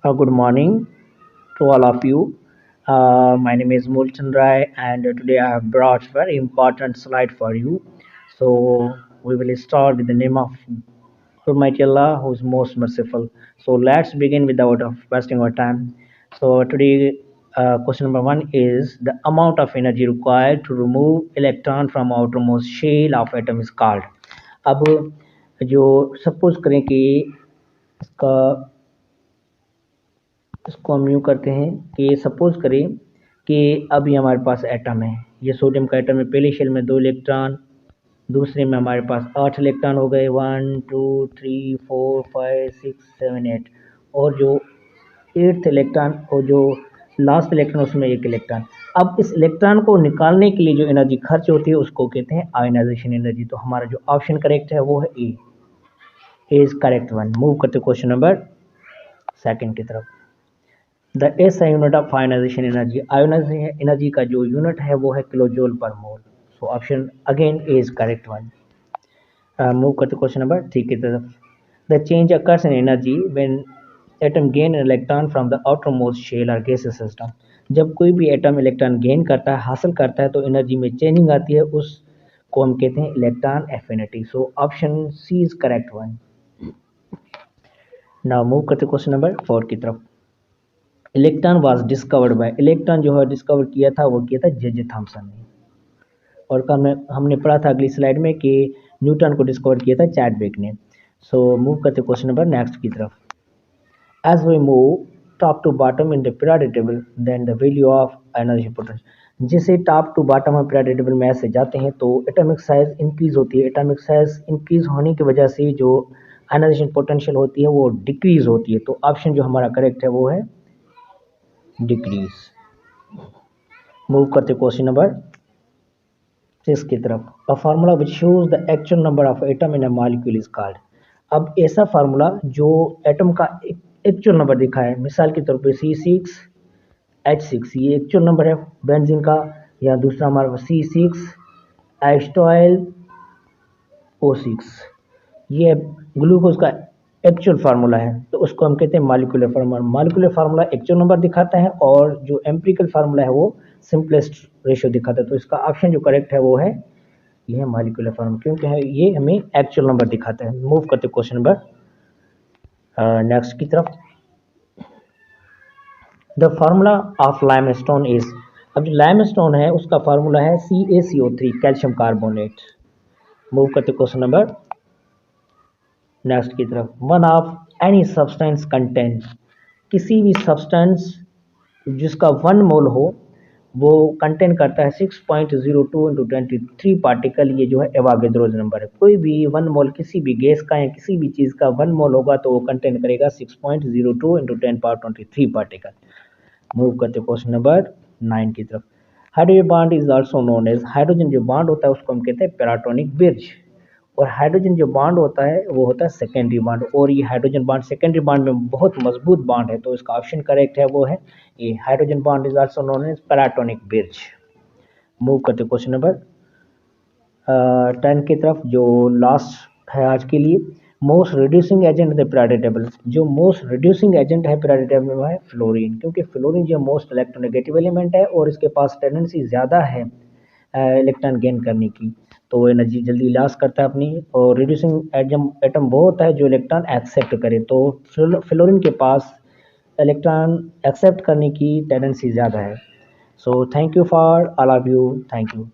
Good morning to all of you. My name is Mulchan Rai, and today I have brought very important slide for you. So we will start with the name of Almighty Allah, who is most merciful. So let's begin without of wasting our time. So today, question number one is the amount of energy required to remove electron from outermost shell of atom is called. अब जो suppose करें कि इसका इसको हम यूँ करते हैं कि सपोज करें कि अभी हमारे पास एटम है, ये सोडियम का एटम है, पहले शेल में 2 इलेक्ट्रॉन, दूसरे में हमारे पास 8 इलेक्ट्रॉन हो गए, 1 2 3 4 5 6 7 8 और जो 8th इलेक्ट्रॉन और जो लास्ट इलेक्ट्रॉन उसमें 1 इलेक्ट्रॉन। अब इस इलेक्ट्रॉन को निकालने के लिए जो एनर्जी खर्च होती है उसको कहते हैं आयोनाइजेशन एनर्जी। तो हमारा जो ऑप्शन करेक्ट है वो है A is correct one. Move करते क्वेश्चन नंबर सेकंड की तरफ। The SI unit of ionization energy, ionization energy का जो यूनिट है वो है kilojoule per mole. So option again is correct one. Move करते क्वेश्चन नंबर थ्री की तरफ। The change occurs in energy when atom gain electron from the outer most shell और gases system. जब कोई भी एटम इलेक्ट्रॉन गेन करता है, हासिल करता है, तो एनर्जी में चेंजिंग आती है, उसको हम कहते हैं electron affinity. So option C is correct one. Now move करते क्वेश्चन नंबर फोर की तरफ। Electron was discovered by, electron जो है डिस्कवर किया था वो किया था जे थॉमसन ने। और हमने पढ़ा था अगली स्लाइड में कि न्यूटन को डिस्कवर किया था चैडविक ने। सो मूव करते क्वेश्चन नंबर नेक्स्ट की तरफ। As we move top to bottom in the periodic table then the value of energy potential. जैसे टॉप टू बॉटम हम पीरियोडिक टेबल में ऐसे जाते हैं तो एटॉमिक साइज इंक्रीज होती है। एटॉमिक साइज इंक्रीज होने की वजह से जो आयनाइजेशन पोटेंशियल होती है वो डिक्रीज होती है। तो ऑप्शन जो हमारा करेक्ट है वो है डिक्रीज। मूव करते क्वेश्चन नंबर सिक्स की तरफ। A formula which shows the actual number of atom in a molecule is called. अब ऐसा फार्मूला जो एटम का एक्चुअल नंबर दिखा है, मिसाल के तौर पे C6H6 ये एक्चुअल नंबर है बेंजीन का, या दूसरा हमारे पास C6H12O6 ये ग्लूकोज का एक्चुअल फार्मूला है। तो उसको हम कहते हैं molecular formula. Molecular formula actual number दिखाता है और जो एम्पिरिकल फार्मूला है वो सिंपलेस्ट रेशियो दिखाता है। तो इसका ऑप्शन जो करेक्ट है वो है ये है मॉलिक्यूलर फार्मूला, क्योंकि है ये हमें एक्चुअल नंबर दिखाता है। मूव करते क्वेश्चन नंबर नेक्स्ट की तरफ। The formula of limestone is, अब जो लाइमस्टोन है उसका फार्मूला है CaCO3 कैल्शियम कार्बोनेट। मूव करते क्वेश्चन नंबर नेक्स्ट की तरफ। One of any substance content, किसी भी सब्सटेंस जिसका 1 मोल हो वो कंटेन करता है 6.02 इंटू 23 पार्टिकल। ये जो है एवागेद्रोज नंबर है। कोई भी 1 मोल किसी भी गैस का या किसी भी चीज़ का 1 मोल होगा तो वो कंटेन करेगा 6.02 इंटू 10⁻23 पार्टिकल। मूव करते क्वेश्चन नंबर 9 की तरफ। Hydrogen bond is also known as, hydrogen जो बॉन्ड होता है उसको हम कहते हैं पेराटोनिक ब्रिज। और हाइड्रोजन जो बॉन्ड होता है वो होता है सेकेंडरी बॉन्ड, और ये हाइड्रोजन बॉन्ड सेकेंडरी बॉन्ड में बहुत मजबूत बॉन्ड है। तो इसका ऑप्शन करेक्ट है वो है ये hydrogen bond is also known as protonic bridge. Move करते क्वेश्चन नंबर 10 की तरफ, जो लास्ट है आज के लिए। Most reducing agent the periodic table, जो मोस्ट रिड्यूसिंग एजेंट है पीरियोडिक टेबल में वो है फ्लोरीन, क्योंकि फ्लोरीन जो मोस्ट इलेक्ट्रोनेगेटिव एलिमेंट है और इसके पास टेंडेंसी ज़्यादा है इलेक्ट्रॉन गेन करने की, तो वो एनर्जी जल्दी लॉस करता है अपनी। और रिड्यूसिंग एटम वो होता है जो इलेक्ट्रॉन एक्सेप्ट करे, तो फ्लोरीन के पास इलेक्ट्रॉन एक्सेप्ट करने की टेंडेंसी ज़्यादा है। So thank you for all of you, thank you.